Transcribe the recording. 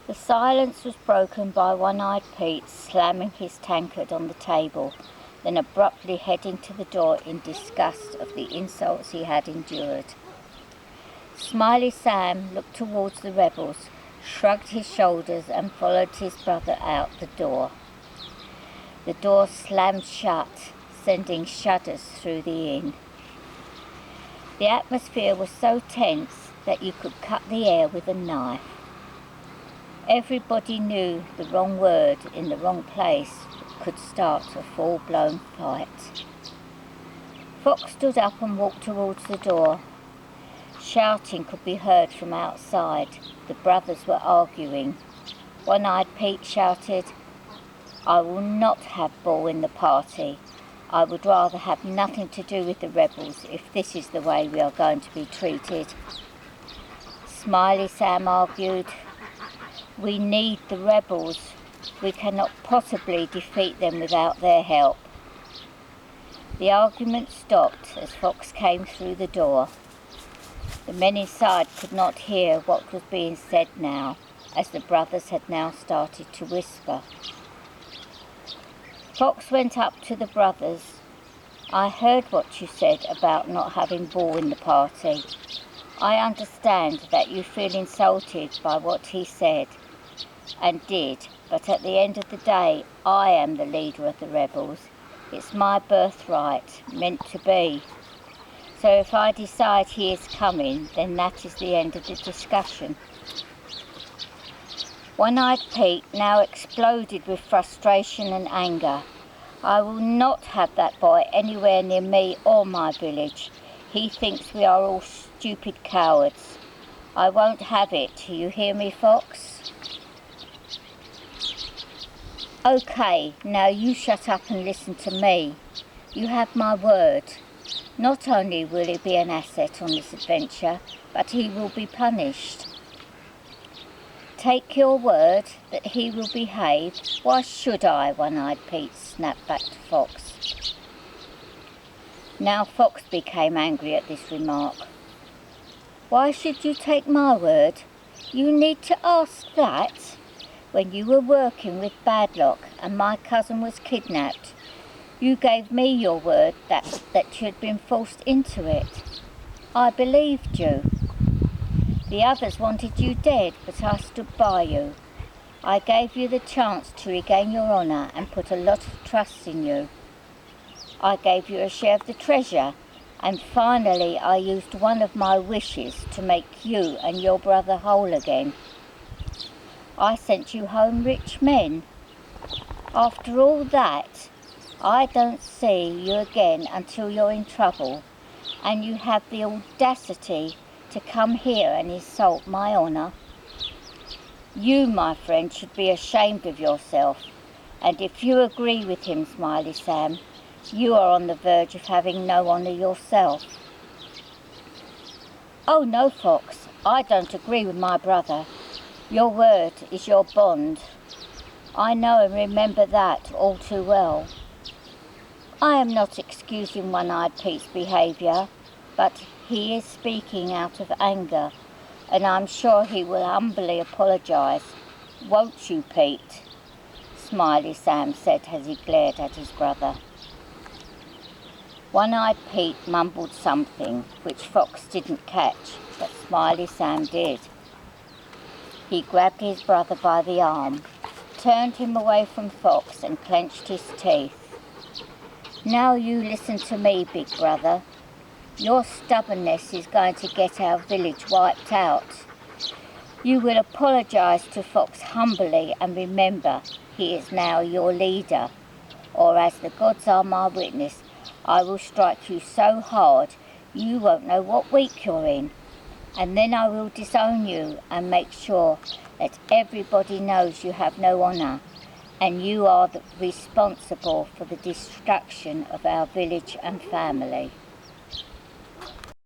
The silence was broken by One-Eyed Pete slamming his tankard on the table, then abruptly heading to the door in disgust of the insults he had endured. Smiley Sam looked towards the rebels, shrugged his shoulders and followed his brother out the door. The door slammed shut, sending shudders through the inn. The atmosphere was so tense that you could cut the air with a knife. Everybody knew the wrong word in the wrong place could start a full-blown fight. Fox stood up and walked towards the door. Shouting could be heard from outside. The brothers were arguing. One-Eyed Pete shouted, "I will not have Bull in the party. I would rather have nothing to do with the rebels if this is the way we are going to be treated." Smiley Sam argued, "We need the rebels. We cannot possibly defeat them without their help." The argument stopped as Fox came through the door. The men inside could not hear what was being said now, as the brothers had now started to whisper. Fox went up to the brothers. "I heard what you said about not having Bull in the party. I understand that you feel insulted by what he said and did, but at the end of the day, I am the leader of the rebels. It's my birthright, meant to be. So if I decide he is coming, then that is the end of the discussion." One-Eyed Pete now exploded with frustration and anger. "I will not have that boy anywhere near me or my village. He thinks we are all stupid cowards. I won't have it. You hear me, Fox?" "Okay, now you shut up and listen to me. You have my word. Not only will he be an asset on this adventure, but he will be punished." "Take your word that he will behave. Why should I?" One-Eyed Pete snapped back to Fox. Now Fox became angry at this remark. "Why should you take my word? You need to ask that. When you were working with Bad Luck and my cousin was kidnapped, you gave me your word that you had been forced into it. I believed you. The others wanted you dead, but I stood by you. I gave you the chance to regain your honour and put a lot of trust in you. I gave you a share of the treasure, and finally I used one of my wishes to make you and your brother whole again. I sent you home rich men. After all that, I don't see you again until you're in trouble, and you have the audacity to come here and insult my honour. You, my friend, should be ashamed of yourself, and if you agree with him, Smiley Sam, you are on the verge of having no honour yourself." "Oh no, Fox, I don't agree with my brother. Your word is your bond. I know and remember that all too well. I am not excusing One-Eyed Pete's behaviour, but he is speaking out of anger, and I'm sure he will humbly apologise. Won't you, Pete?" Smiley Sam said as he glared at his brother. One-Eyed Pete mumbled something which Fox didn't catch, but Smiley Sam did. He grabbed his brother by the arm, turned him away from Fox and clenched his teeth. "Now you listen to me, big brother. Your stubbornness is going to get our village wiped out. You will apologise to Fox humbly and remember he is now your leader, or as the gods are my witness, I will strike you so hard you won't know what week you're in, and then I will disown you and make sure that everybody knows you have no honour, and you are responsible for the destruction of our village and family."